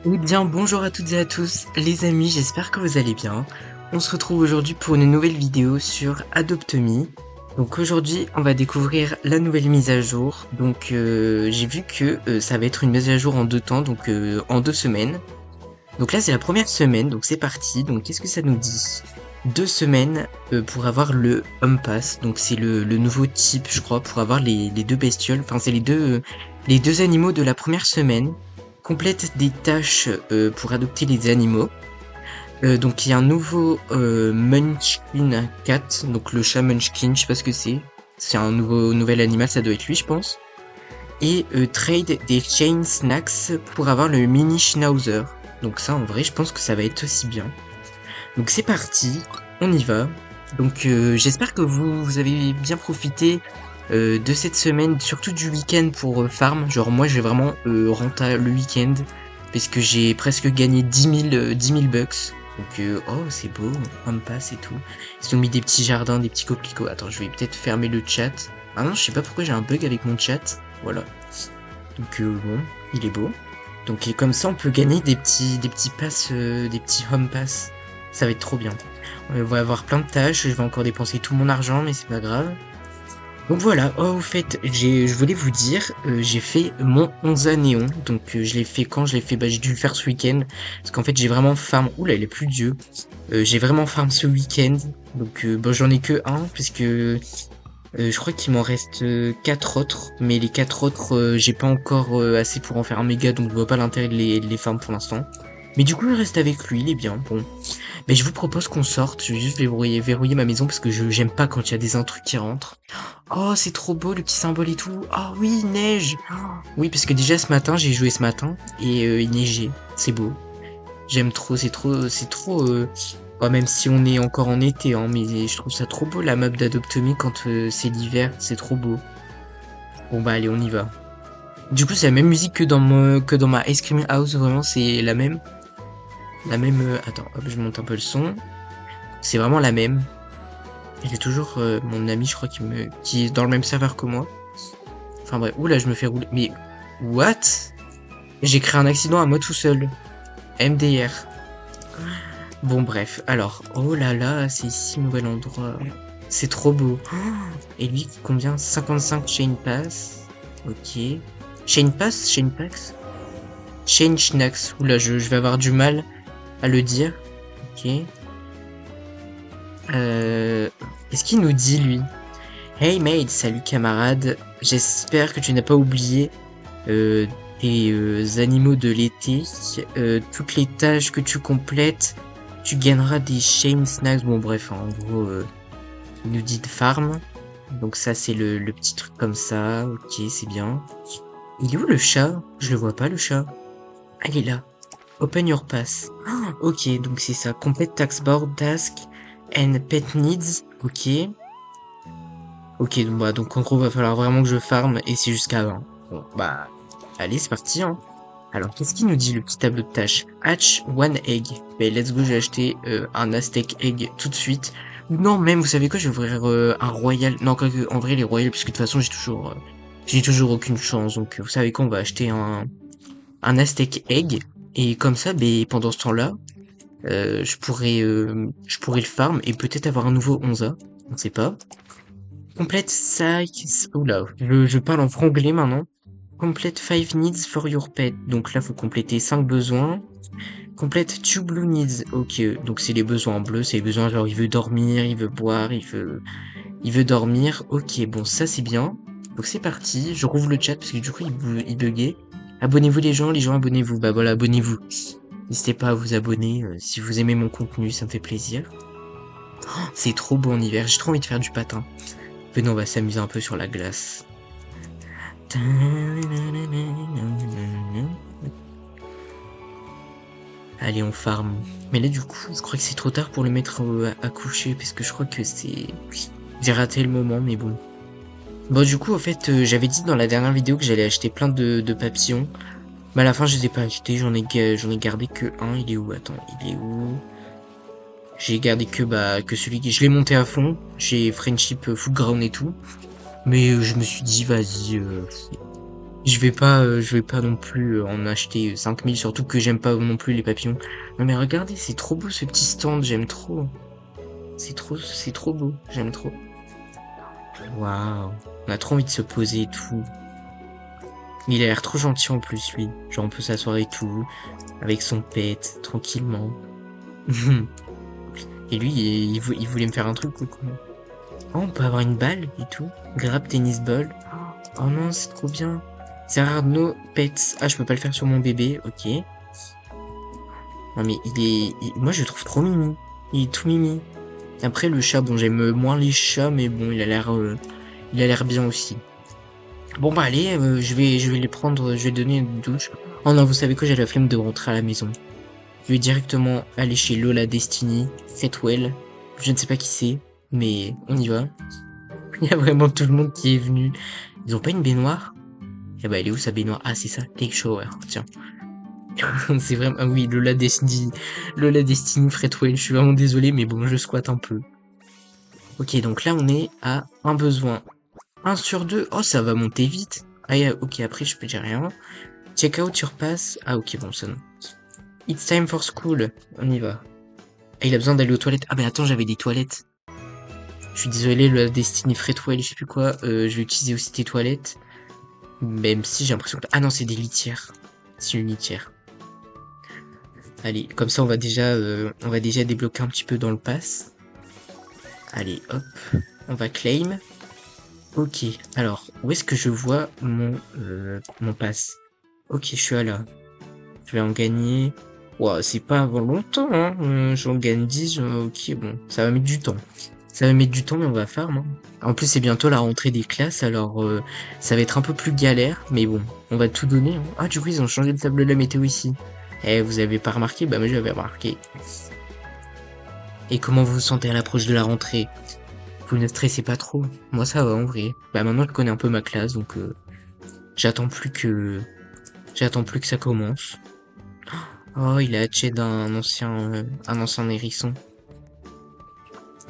Eh bien, bonjour à toutes et à tous, les amis, j'espère que vous allez bien. On se retrouve aujourd'hui pour une nouvelle vidéo sur Adopt Me. Donc aujourd'hui, on va découvrir la nouvelle mise à jour. Donc j'ai vu que ça va être une mise à jour en deux temps, donc en 2 semaines. Donc là, c'est la première semaine, donc c'est parti. Donc qu'est-ce que ça nous dit? 2 semaines pour avoir le Home Pass. Donc c'est le nouveau type, je crois, pour avoir les deux bestioles. Enfin, c'est les deux animaux de la première semaine. Complète des tâches pour adopter les animaux. Donc il y a un nouveau Munchkin Cat, donc le chat Munchkin, je sais pas ce que c'est. C'est un nouvel animal, ça doit être lui, je pense. Et trade des chain snacks pour avoir le mini schnauzer. Donc ça, en vrai, je pense que ça va être aussi bien. Donc c'est parti, on y va. Donc j'espère que vous avez bien profité de cette semaine, surtout du week-end pour farm. Genre moi, j'ai vraiment renta le week-end parce que j'ai presque gagné 10 000 bucks. Donc oh, c'est beau, on me passe et tout. Ils ont mis des petits jardins, des petits coquelicots. Attends, je vais peut-être fermer le chat. Ah non, je sais pas pourquoi j'ai un bug avec mon chat. Voilà. Donc bon, il est beau. Donc et comme ça, on peut gagner des petits passes, des petits home pass. Ça va être trop bien. On va avoir plein de tâches. Je vais encore dépenser tout mon argent, mais c'est pas grave. Donc voilà. Oh, au fait, je voulais vous dire, j'ai fait mon 11 à néon. Donc je l'ai fait quand? Je l'ai fait, bah j'ai dû le faire ce week-end. Parce qu'en fait, j'ai vraiment farm. Oula, il est plus Dieu. J'ai vraiment farm ce week-end. Donc bon, j'en ai que un, puisque je crois qu'il m'en reste 4 autres, mais les 4 autres, j'ai pas encore assez pour en faire un méga, donc je vois pas l'intérêt de les farm pour l'instant. Mais du coup, je reste avec lui, il est bien, bon. Mais je vous propose qu'on sorte, je vais juste verrouiller ma maison parce que j'aime pas quand il y a des intrus qui rentrent. Oh, c'est trop beau, le petit symbole et tout. Oh oui, neige. Oh, oui, parce que déjà ce matin, j'ai joué ce matin, et il neigeait, c'est beau. J'aime trop, c'est trop. Bah, même si on est encore en été, hein, mais je trouve ça trop beau la map d'Adoptomy quand c'est l'hiver, c'est trop beau. Bon bah allez, on y va. Du coup, c'est la même musique que dans ma Ice Cream House, vraiment, c'est la même. Attends, hop, je monte un peu le son. C'est vraiment la même. J'ai toujours mon ami, je crois, qui est dans le même serveur que moi. Enfin bref, oula, je me fais rouler. Mais what? J'ai créé un accident à moi tout seul. MDR. Bon bref, alors, oh là là, c'est ici le nouvel endroit. C'est trop beau. Oh, et lui, combien? 55 Chain Pass. Ok. Chain Pass? Chain Pass? Chain Schnacks. Oula, je vais avoir du mal à le dire. Ok. Qu'est-ce qu'il nous dit, lui? Hey mate, salut camarade. J'espère que tu n'as pas oublié euh, tes animaux de l'été. Toutes les tâches que tu complètes, tu gagneras des Chain Snacks. Bon bref, en gros, il nous dit de farm. Donc ça, c'est le petit truc comme ça. Ok, c'est bien. Il est où le chat? Je le vois pas, le chat. Ah, il est là. Open your pass. Ah, ok, donc c'est ça. Complete tax board, task and pet needs. Ok. Ok, donc, bah, donc en gros, va falloir vraiment que je farm et c'est jusqu'à 20. Bon, bah, allez, c'est parti, hein. Alors, qu'est-ce qu'il nous dit, le petit tableau de tâches? Hatch one egg. Ben, let's go, j'ai acheté un Aztec egg tout de suite. Non, même, vous savez quoi, je vais ouvrir un royal. Non, en vrai, les royales, puisque de toute façon, j'ai toujours aucune chance. Donc, vous savez quoi, on va acheter un Aztec egg. Et comme ça, ben, pendant ce temps-là, je pourrais le farm et peut-être avoir un nouveau 11A. On sait pas. Complete 5... Oula, je parle en franglais maintenant. Complete 5 needs for your pet. Donc là, faut compléter 5 besoins. Complete 2 blue needs. Ok, donc c'est les besoins en bleu. C'est les besoins genre il veut dormir, il veut boire, il veut dormir. Ok, bon, ça c'est bien. Donc c'est parti. Je rouvre le chat parce que du coup, il buguait. Abonnez-vous les gens, abonnez-vous. Bah voilà, abonnez-vous. N'hésitez pas à vous abonner si vous aimez mon contenu, ça me fait plaisir. Oh, c'est trop beau en hiver, j'ai trop envie de faire du patin. Venez, on va s'amuser un peu sur la glace. Allez, on farm. Mais là, du coup, je crois que c'est trop tard pour le mettre à coucher, parce que je crois que c'est... J'ai raté le moment, mais bon. Bon, du coup, en fait, j'avais dit dans la dernière vidéo que j'allais acheter plein de papillons. Mais à la fin, je les ai pas achetés, j'en ai gardé que un. Il est où? Attends, il est où? J'ai gardé que celui qui... Je l'ai monté à fond. J'ai Friendship Food Ground et tout. Mais je me suis dit, vas-y, Je vais pas non plus en acheter 5000, surtout que j'aime pas non plus les papillons. Non mais regardez, c'est trop beau ce petit stand, j'aime trop. C'est trop beau, j'aime trop. Waouh, on a trop envie de se poser et tout. Il a l'air trop gentil en plus, lui. Genre on peut s'asseoir et tout, avec son pet, tranquillement. Et lui, il voulait me faire un truc ou quoi? Oh, on peut avoir une balle et tout. Grab tennis ball. Oh non, c'est trop bien. C'est rare no pets. Ah, je peux pas le faire sur mon bébé, ok. Non mais moi je le trouve trop mimi. Il est tout mimi. Après le chat, bon j'aime moins les chats, mais bon il a l'air bien aussi. Bon bah allez, je vais les prendre, je vais donner une douche. Oh non, vous savez quoi, j'ai la flemme de rentrer à la maison. Je vais directement aller chez Lola Destiny, Fetwell. Je ne sais pas qui c'est, mais on y va. Il y a vraiment tout le monde qui est venu. Ils ont pas une baignoire? Eh bah elle est où sa baignoire? Ah c'est ça, Take Shower, tiens. C'est vraiment... Ah oui, Lola Destiny, Fretwell, je suis vraiment désolé, mais bon, je squatte un peu. Ok, donc là on est à un besoin. 1 sur 2. Oh, ça va monter vite. Ah, ok, après je peux dire rien. Check out your pass. Ah, ok, bon, ça non. It's time for school. On y va. Ah, il a besoin d'aller aux toilettes. Ah, mais attends, j'avais des toilettes. Je suis désolé, le Destiny Fretwell, je sais plus quoi. Je vais utiliser aussi tes toilettes. Même si j'ai l'impression que... Ah non, c'est des litières. C'est une litière. Allez, comme ça on va déjà débloquer un petit peu dans le pass. Allez, hop, on va claim. Ok, alors, où est-ce que je vois mon pass? Ok, je suis à là. Je vais en gagner... Ouah, c'est pas avant longtemps, hein. J'en gagne 10, ok, bon, ça va mettre du temps. Ça va mettre du temps, mais on va farm, hein. En plus, c'est bientôt la rentrée des classes, alors ça va être un peu plus galère, mais bon, on va tout donner, hein. Ah, du coup, ils ont changé le tableau de la météo ici. Eh, vous avez pas remarqué? Bah, moi, j'avais remarqué. Et comment vous vous sentez à l'approche de la rentrée? Vous ne stressez pas trop? Moi, ça va, en vrai. Bah, maintenant, je connais un peu ma classe, donc j'attends plus que... J'attends plus que ça commence. Oh, il a hatché un ancien hérisson.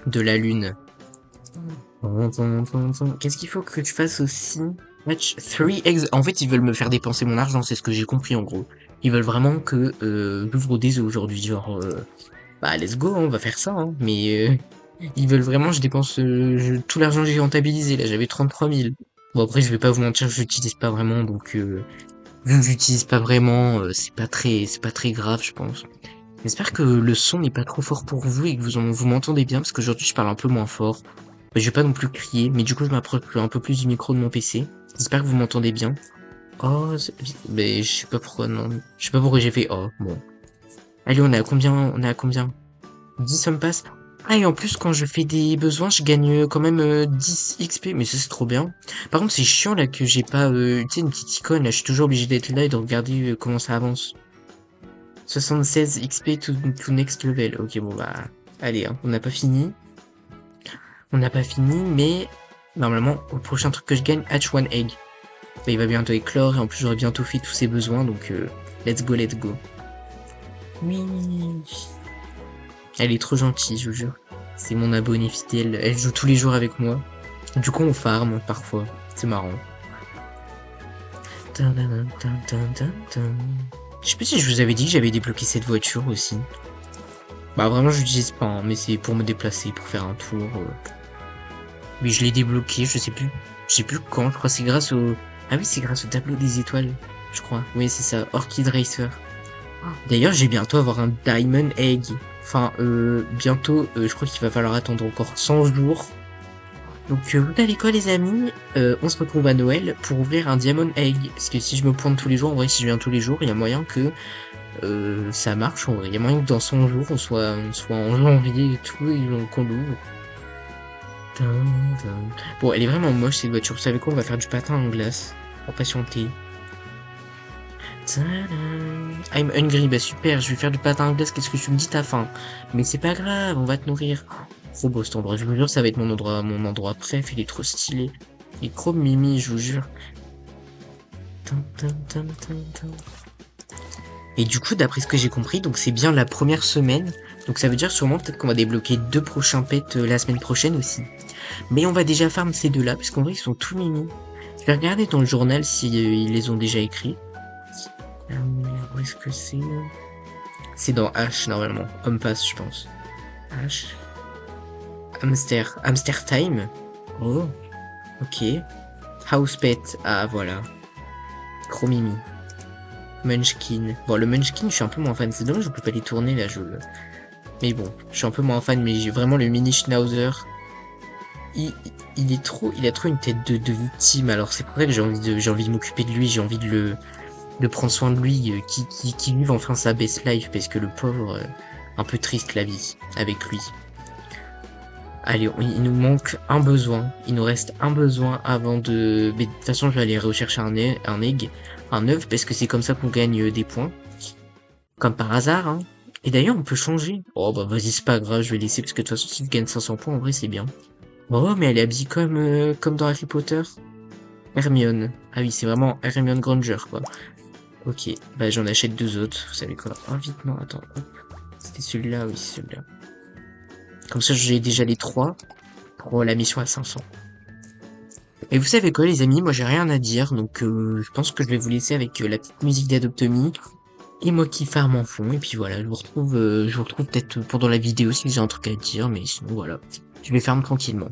De la lune. Qu'est-ce qu'il faut que tu fasses aussi? Match 3 eggs. En fait, ils veulent me faire dépenser mon argent, c'est ce que j'ai compris en gros. Ils veulent vraiment que j'ouvre des œufs aujourd'hui, genre bah let's go, hein, on va faire ça, hein. Mais ils veulent vraiment que je dépense tout l'argent que j'ai rentabilisé, là j'avais 33 000. Bon après je vais pas vous mentir, je l'utilise pas vraiment, donc vu que j'utilise pas vraiment, c'est pas très grave je pense. J'espère que le son n'est pas trop fort pour vous et que vous m'entendez bien, parce qu'aujourd'hui je parle un peu moins fort. Bah, je vais pas non plus crier, mais du coup je m'approche un peu plus du micro de mon PC. J'espère que vous m'entendez bien. Oh, mais je sais pas pourquoi, non. Je sais pas pourquoi j'ai fait oh, bon. Allez, on est à combien? On est à combien? 10 ça me passe. Ah, et en plus, quand je fais des besoins, je gagne quand même 10 XP, mais ça c'est trop bien. Par contre, c'est chiant là que j'ai pas, tu sais, une petite icône, là, je suis toujours obligé d'être là et de regarder comment ça avance. 76 XP to next level. Ok, bon bah, allez, hein, on n'a pas fini. On n'a pas fini, mais normalement, au prochain truc que je gagne, hatch one egg. Bah, il va bientôt éclore et en plus j'aurai bientôt fait tous ses besoins, donc let's go, let's go. Oui. Elle est trop gentille, je vous jure. C'est mon abonnée fidèle. Elle joue tous les jours avec moi. Du coup, on farm parfois. C'est marrant. Je sais pas si je vous avais dit que j'avais débloqué cette voiture aussi. Bah vraiment, je l'utilise pas, hein, mais c'est pour me déplacer, pour faire un tour. Mais je l'ai débloqué, je sais plus. Je sais plus quand, je crois que c'est grâce au... Ah oui, c'est grâce au tableau des étoiles, je crois. Oui, c'est ça, Orchid Racer. D'ailleurs, j'ai bientôt avoir un Diamond Egg. Enfin, bientôt, je crois qu'il va falloir attendre encore 100 jours. Donc, vous savez quoi, les amis? On se retrouve à Noël pour ouvrir un Diamond Egg. Parce que si je me pointe tous les jours, en vrai, si je viens tous les jours, il y a moyen que ça marche. En vrai, il y a moyen que dans 100 jours, on soit en janvier et tout, et qu'on l'ouvre. Bon, elle est vraiment moche cette voiture. Vous savez quoi? On va faire du patin en glace. Pour patienter. I'm hungry. Bah super, je vais faire du patin en glace. Qu'est-ce que tu me dis? T'as faim? Mais c'est pas grave, on va te nourrir. Trop beau cet endroit. Je vous jure, ça va être mon endroit préf. Il est trop stylé. Il est trop mimi, je vous jure. Et du coup, d'après ce que j'ai compris, donc c'est bien la première semaine. Donc ça veut dire sûrement peut-être qu'on va débloquer 2 prochains pets la semaine prochaine aussi. Mais on va déjà farm ces deux-là, parce qu'en vrai, ils sont tout mimi. Je vais regarder dans le journal si ils les ont déjà écrits. Où est-ce que c'est? C'est dans H normalement. Homme passe, je pense. H. Hamster Time. Oh, ok. House Pet. Ah, voilà. Chromimi. Munchkin. Bon, le Munchkin, je suis un peu moins fan. C'est dommage, je peux pas les tourner là. Mais bon, je suis un peu moins fan. Mais j'ai vraiment le mini Schnauzer. Il, il a trop une tête de victime. Alors c'est pour ça que j'ai envie de m'occuper de lui. J'ai envie de prendre soin de lui. Qui vive enfin sa best life. Parce que le pauvre, un peu triste la vie avec lui. Allez, il nous manque un besoin. Il nous reste un besoin avant de... Mais de toute façon, je vais aller rechercher un œuf, parce que c'est comme ça qu'on gagne des points. Comme par hasard, hein. Et d'ailleurs, on peut changer. Oh bah vas-y, c'est pas grave, je vais laisser, parce que de toute façon, si tu gagnes 500 points, en vrai, c'est bien. Oh, mais elle est habillée comme dans Harry Potter. Hermione. Ah oui, c'est vraiment Hermione Granger, quoi. Ok, bah j'en achète deux autres. Vous savez quoi? Ah vite, non, attends. Hop. C'était celui-là, oui, c'est celui-là. Comme ça, j'ai déjà les trois pour la mission à 500. Et vous savez quoi les amis, moi j'ai rien à dire, donc je pense que je vais vous laisser avec la petite musique d'Adoptomy, et moi qui farme en fond, et puis voilà, je vous retrouve peut-être pendant la vidéo si j'ai un truc à dire, mais sinon voilà, je vais farm tranquillement.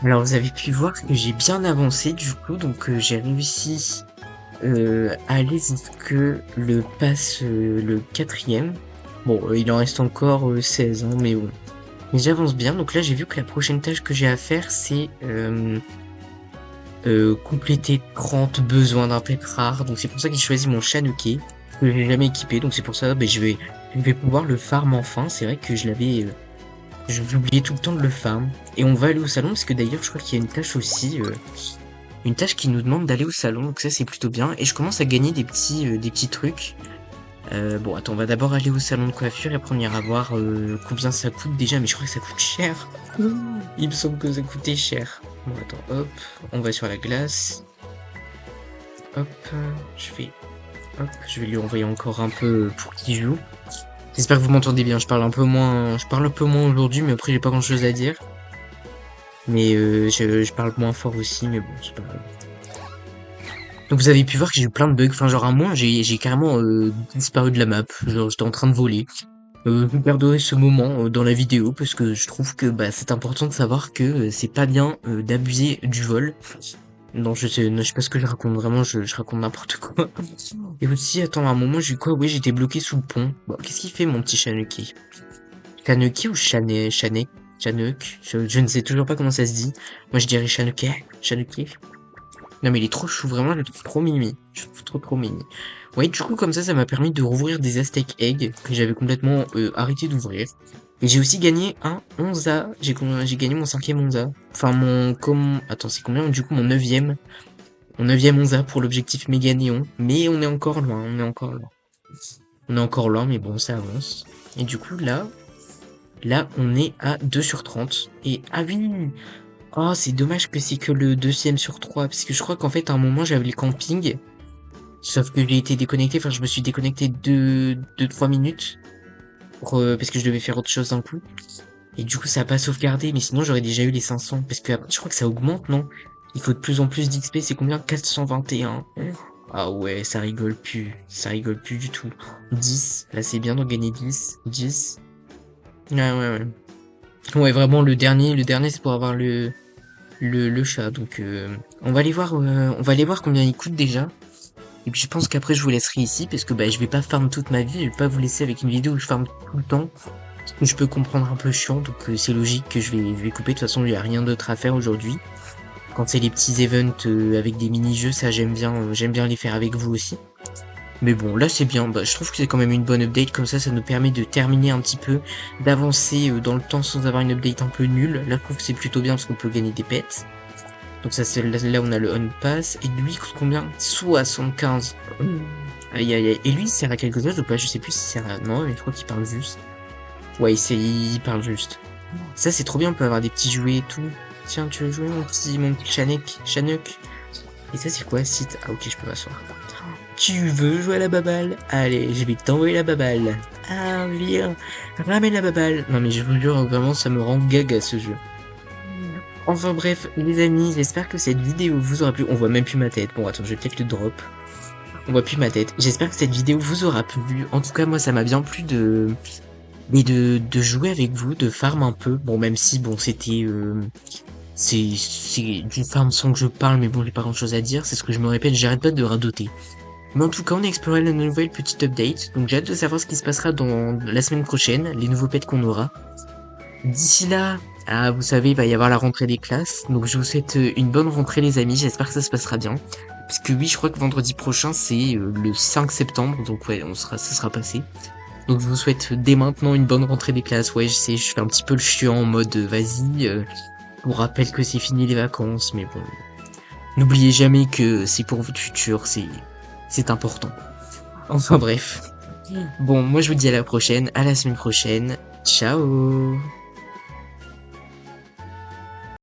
Alors vous avez pu voir que j'ai bien avancé du coup, donc j'ai réussi à aller jusque le pass le quatrième. Bon, il en reste encore 16, hein, mais bon. Mais j'avance bien, donc là j'ai vu que la prochaine tâche que j'ai à faire c'est compléter 30 besoins d'un pet rare, donc c'est pour ça que j'ai choisi mon Chanuké, que j'ai jamais équipé, donc c'est pour ça je vais pouvoir le farm enfin. C'est vrai que j'oubliais tout le temps de le farm. Et on va aller au salon, parce que d'ailleurs je crois qu'il y a une tâche aussi, une tâche qui nous demande d'aller au salon, donc ça c'est plutôt bien, et je commence à gagner des petits trucs. Bon attends, on va d'abord aller au salon de coiffure et après on ira voir combien ça coûte déjà, mais je crois que ça coûte cher. Il me semble que ça coûtait cher. Bon attends, hop, on va sur la glace. Hop, je vais lui envoyer encore un peu pour qu'il joue. J'espère que vous m'entendez bien, je parle un peu moins aujourd'hui, mais après j'ai pas grand chose à dire. Mais je parle moins fort aussi, mais bon, c'est pas grave. Donc vous avez pu voir que j'ai eu plein de bugs, enfin genre à moi j'ai carrément disparu de la map, genre j'étais en train de voler. Je garderai ce moment dans la vidéo parce que je trouve que bah, c'est important de savoir que c'est pas bien d'abuser du vol. Non, je sais pas ce que je raconte, vraiment, je raconte n'importe quoi. Et aussi, attends, à un moment, j'ai eu quoi? Oui, j'étais bloqué sous le pont. Bon, qu'est-ce qu'il fait, mon petit Chanuki? Chanuki ou Chanek? Chanuk? Je ne sais toujours pas comment ça se dit. Moi, je dirais Chanuki. Chanuki. Non, mais il est trop chou, vraiment, je le trouve trop mimi. Je le trouve trop mimi. Ouais, du coup, comme ça m'a permis de rouvrir des Aztec Eggs que j'avais complètement arrêté d'ouvrir. Et j'ai aussi gagné un 11A. J'ai gagné mon 5e 11A. Enfin, attends, c'est combien? Du coup, mon 9e 11A pour l'objectif méga néon. Mais on est encore loin, on est encore loin. On est encore loin, mais bon, ça avance. Et du coup, là, on est à 2 sur 30. Et, ah oui! Oh, c'est dommage que c'est que le 2e sur 3. Parce que je crois qu'en fait, à un moment, j'avais les campings. Sauf que j'ai été déconnecté, enfin, je me suis déconnecté 2-3 minutes. Parce que je devais faire autre chose d'un coup. Et du coup, ça a pas sauvegardé, mais sinon, j'aurais déjà eu les 500. Parce que après, je crois que ça augmente, non? Il faut de plus en plus d'XP, c'est combien? 421. Ah ouais, ça rigole plus. Ça rigole plus du tout. 10, là c'est bien d'en gagner 10. 10. Ouais, ouais, ouais. Ouais, vraiment, le dernier c'est pour avoir le chat. Donc, on va aller voir combien il coûte déjà. Et puis je pense qu'après je vous laisserai ici parce que bah je vais pas farm toute ma vie, je vais pas vous laisser avec une vidéo où je farm tout le temps. Je peux comprendre un peu chiant, donc c'est logique que je vais couper. De toute façon, il y a rien d'autre à faire aujourd'hui. Quand c'est les petits events avec des mini-jeux, ça j'aime bien les faire avec vous aussi. Mais bon, là c'est bien, bah, je trouve que c'est quand même une bonne update, comme ça nous permet de terminer un petit peu, d'avancer dans le temps sans avoir une update un peu nulle. Là je trouve que c'est plutôt bien parce qu'on peut gagner des pets. Donc ça c'est là on a le on pass, et lui il coûte combien? 75. Aïe aïe aïe, et lui il sert à quelque chose ou pas? Je sais plus s'il sert à... Non, mais je crois qu'il parle juste. Ouais, il parle juste. Ça c'est trop bien, on peut avoir des petits jouets et tout. Tiens, tu veux jouer mon petit Chanuk? Et ça c'est quoi, site? Ah ok, je peux m'asseoir. Tu veux jouer à la baballe? Allez, je vais t'envoyer la baballe. Ah, viens, ramène la baballe. Non mais je vous jure, vraiment, ça me rend gaga ce jeu. Enfin bref, les amis, j'espère que cette vidéo vous aura plu. On voit même plus ma tête. Bon, attends, je vais peut-être le drop. On voit plus ma tête. J'espère que cette vidéo vous aura plu. En tout cas, moi, ça m'a bien plu de jouer avec vous, de farm un peu. Bon, même si, bon, c'était... c'est du farm sans que je parle, mais bon, j'ai pas grand chose à dire. C'est ce que je me répète, j'arrête pas de radoter. Mais en tout cas, on a exploré la nouvelle petite update. Donc j'ai hâte de savoir ce qui se passera dans la semaine prochaine, les nouveaux pets qu'on aura. D'ici là, ah, vous savez, il va y avoir la rentrée des classes. Donc je vous souhaite une bonne rentrée les amis, j'espère que ça se passera bien. Parce que oui, je crois que vendredi prochain, c'est le 5 septembre. Donc ouais, ça sera passé. Donc je vous souhaite dès maintenant une bonne rentrée des classes. Ouais, je sais, je fais un petit peu le chiant en mode vas-y. Je vous rappelle que c'est fini les vacances, mais bon. N'oubliez jamais que c'est pour votre futur, c'est important. Enfin bref. Bon, moi je vous dis à la prochaine, à la semaine prochaine. Ciao!